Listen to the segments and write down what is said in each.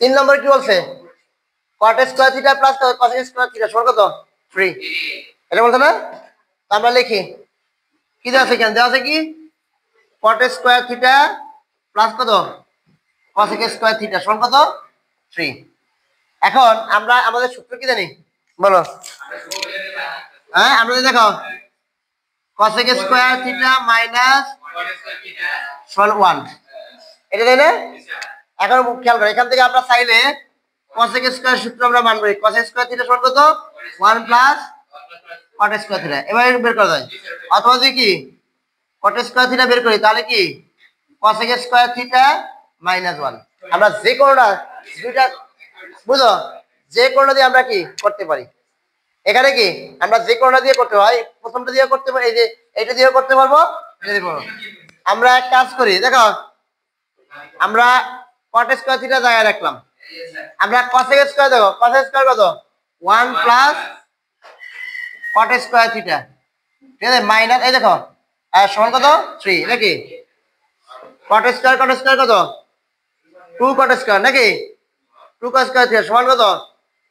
3 নম্বর কি বলছে cot square theta plus cos square theta সমান কত 3 এটা বলতে না আমরা লিখি কি দেওয়া আছে এখানে দেওয়া আছে কি cot স্কয়ার থিটা প্লাস কত cos স্কয়ার থিটা সমান কত 3 এখন আমরা আমাদের সূত্র কি জানি বলো হ্যাঁ আমরা দেখো cos স্কয়ার থিটা মাইনাস সমান 1 এটা তাই না এখন খেয়াল করো এখান থেকে আমরা চাইলে cos স্কয়ার সূত্র আমরা মানব cos স্কয়ার থিটা সমান কত 1 প্লাস cot স্কয়ার থিটা এবার বের করা যায় অথবা যদি কি cot স্কয়ার থিটা বের করি তাহলে কি cos স্কয়ার থিটা মাইনাস 1 আমরা যে কোনটা দুইটা বুঝো যে কোনটা দিয়ে আমরা কি করতে পারি এখানে কি আমরা যে কোনটা দিয়ে করতে হয় প্রথমটা দিয়ে করতে পারি এই যে এটা দিয়ে করতে পারবো এটা দিয়ে পারবো আমরা এক কাজ করি দেখো আমরা cot স্কয়ার থিটা জায়গায় রাখলাম আমরা cos স্কয়ার দেখো cos স্কয়ার কত 1 প্লাস cot স্কয়ার থিটা ঠিক আছে মাইনাস এই দেখো আর সমান কত 3 নাকি cot স্কয়ার কত 2 cot স্কয়ার নাকি 2 cos স্কয়ার থিটা সমান কত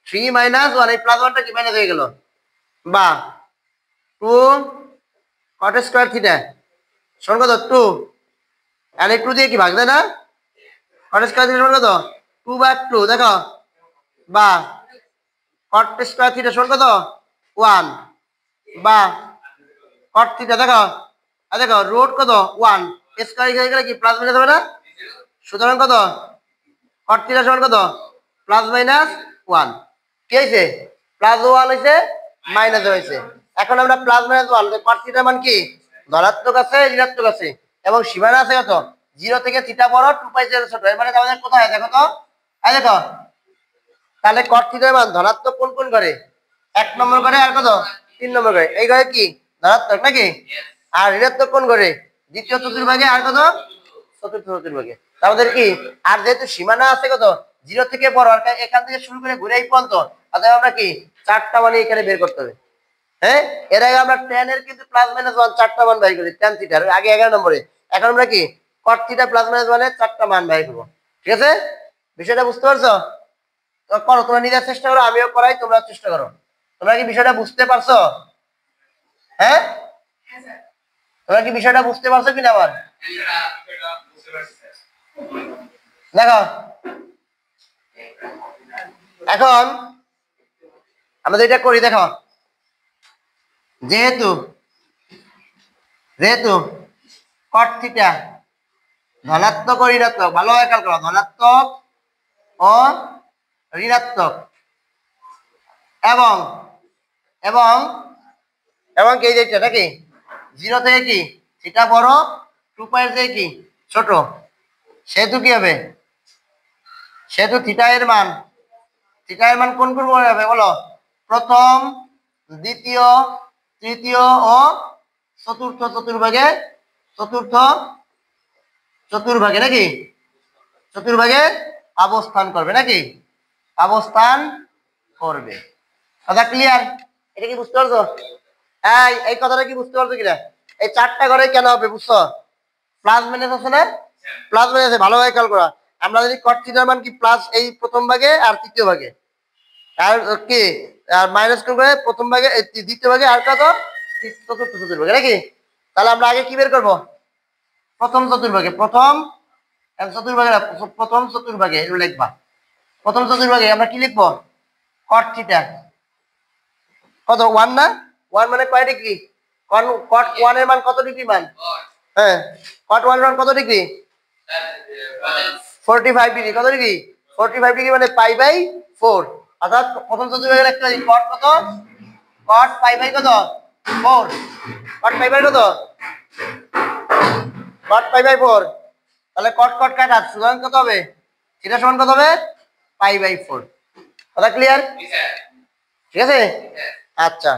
3 মাইনাস 1 এই প্লাস 1টা কি মাইনাস হয়ে গেল বা 2 cot স্কয়ার থিটা সমান কত 2 আর এই 2 দিয়ে কি ভাগ দেয় না cot স্কয়ার থিটা সমান কত 2/2 দেখো বা cot স্কয়ার থিটা সমান কত 1 বা cot থিটা দেখো আর দেখো রুট কত 1 স্কয়ার হয়ে গেলে কি প্লাস মাইনাস হবে না সুতরাং কত cot থিটা সমান কত প্লাস মাইনাস 1 কি হইছে প্লাস 1 হইছে মাইনাস হইছে এখন আমরা প্লাস মাইনাস 1 cot থিটার মান কি ধনাত্মক আছে ঋণাত্মক আছে এবং সীমানা আছে কত 0 থেকে থিটা বড় 2 পাই ছোট এর মানে আমাদের কোথায় দেখো তো এই দেখো তাহলে cot থিটার মান ধনাত্মক কোন কোন করে 1 নম্বর করে আর কত 3 নম্বর করে এই ঘরে কি ধনাত্মক নাকি আর ঋণাত্মক কোন করে দ্বিতীয় চতুর্ভাগে আর কত চতুর্থ চতুর্ভাগে আমাদের কি আর যেহেতু সীমানা আছে কত 0 থেকে বড় আর এখান থেকে শুরু করে ঘুরে এই পর্যন্ত অতএব আমরা কি চারটা মানে এখানে বের করতে হবে হ্যাঁ এর আগে আমরা tan এর কিন্তু প্লাস মাইনাস 1 চারটা মান বের করি tan থিটার আগে 11 নম্বরে এখন আমরা কি cot থিটা প্লাস মাইনাস 1 এর চারটা মান বের করব ঠিক আছে বিষয়টা বুঝতে পারছো তো করো তোমরা নিজের চেষ্টা করো আমিও করাই তোমরা চেষ্টা করো তোমরা কি বিষয়টা বুঝতে পারছো হ্যাঁ তোমরা কি বিষয়টা বুঝতে পারছো কিনা আবার দেখো এখন আমরা এটা করি দেখো যেহেতু cot থিটা ধনাত্মক ও ঋণাত্মক ভালোভাবে খেয়াল করো ধনাত্মক ও ঋণাত্মক এবং এবং এবং কি যেটা নাকি 0 থেকে কি থিটা বড় 2 পাই থেকে কি ছোট সেহেতু কি হবে সেহেতু থিটা এর মান কোন কোন হবে বলো প্রথম দ্বিতীয় তৃতীয় ও চতুর্ভাগে নাকি চতুর্ভাগে অবস্থান করবে নাকি অবস্থান করবে কথা ক্লিয়ার এটা কি বুঝতে পারছো এই কথাটা কি বুঝতে পারছো কিনা এই চারটা ঘরে কেন হবে বুঝছো প্লাস মাইনাস আছে না প্লাস মাইনাস আছে ভালোভাবে খেয়াল করা আমরা যদি cot থিটার মান কি প্লাস এই প্রথম ভাগে আর তৃতীয় ভাগে আর কি আর মাইনাস করে প্রথম ভাগে দ্বিতীয় ভাগে আর কত চতুর্থ চতুর্ভাগে নাকি তাহলে আমরা আগে কি বের করব প্রথম চতুর্ভাগে প্রথম চতুর্ভাগে লিখবা প্রথম চতুর্ভাগে আমরা কি লিখবো cot থিটা কত 1 না 1 মানে কয় ডিগ্রি cot 1 এর মান কত ডিগ্রি মান হ্যাঁ cot 1 এর মান কত ডিগ্রি 45 ডিগ্রি কত ডিগ্রি 45 ডিগ্রি মানে পাই বাই 4 অর্থাৎ প্রথম চতুর্ভাগের একটা cot কত cot পাই বাই কত 4 cot পাই বাই কত cot পাই বাই 4 তাহলে cot কাটা সুতরাং কত হবে থিটা সমান কত হবে পাই বাই 4 কথা ক্লিয়ার ঠিক আছে আচ্ছা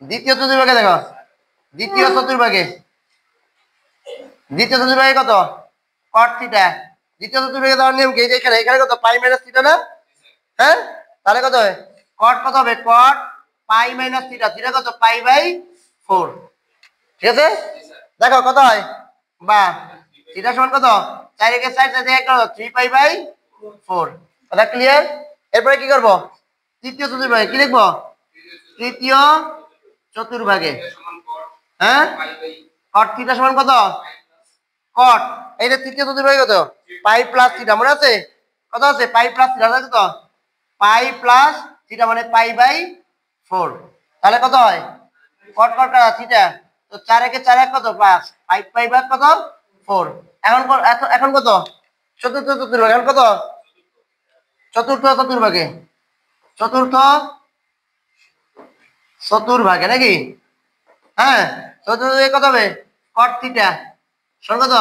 দ্বিতীয় চতুর্ভাগে দেখো দ্বিতীয় চতুর্ভাগে কত cot থিটা দ্বিতীয় চতুর্ভাগে দেওয়ার নিয়ম কি এখানে কত পাই মাইনাস থিটা না হ্যাঁ তাহলে কত হবে cot কত হবে cot পাই মাইনাস থিটা থিটা কত পাই বাই 4 ঠিক আছে দেখো কত হয় বা থিটা সমান কত 4 এর 4 থেকে কত 3 পাই বাই 4 কথা ক্লিয়ার? এরপরে কি করব? তৃতীয় চতুর্ভাগে কি লিখবো? তৃতীয় চতুর্ভাগে। হ্যাঁ, কট থিটা সমান কত? কট, এইটা তৃতীয় চতুর্ভাগে কত? পাই প্লাস থিটা, মনে আছে? কত আছে? পাই প্লাস থিটা কত? পাই প্লাস থিটা মানে পাই বাই 4। তাহলে কত হয়? কট কট কাটা থিটা, তো 4 একে 4 এক কত? প্লাস 5 পাই বাই কত? 4। এখন এখন কত? চতুর্থ চতুর্ভাগে। এখন কত? চতুর্থ চতুর্ভাগে। চতুর্থ চতুর্ভাগে নাকি? হ্যাঁ, চতুর্ভাগে কত হবে? কট থিটা সমান কত?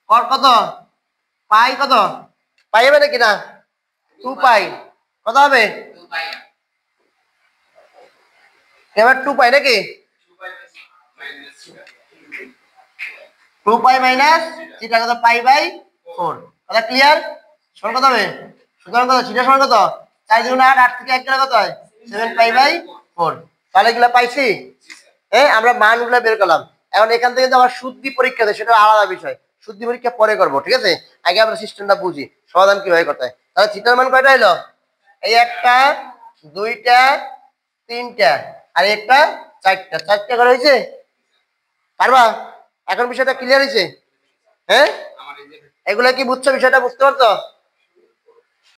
কট কত? পাই কত? পাই হবে নাকি না? 2 পাই। কত হবে? এবার 2 পাই নাকি? 2 পাই মাইনাস থিটা কত? Pi by 4। কথা ক্লিয়ার? সমান কত হবে? সুতরাং কত? থিটা সমান কত? 4 গুণ 8, 8 থেকে 1 গেলে কত হয়? 7 পাই বাই 4। তাহলে এগুলা পাইছি। আমরা মানগুলো বের করলাম। এখন এখান থেকে যে আবার শুদ্ধি পরীক্ষা দেয় সেটা আলাদা বিষয়, শুদ্ধি পরীক্ষা পরে করব, ঠিক আছে? আগে আমরা সিস্টেমটা বুঝি, সমাধান কিভাবে করতে হয়। তাহলে থিটার মান কয়টা হলো? এই একটা, দুইটা, তিনটা, আর একটা, চারটা। চারটা করে হয়েছে? পারবা? এখন বিষয়টা ক্লিয়ার হয়েছে? হ্যাঁ, এগুলা কি বুঝছো? বিষয়টা বুঝতে পারছো?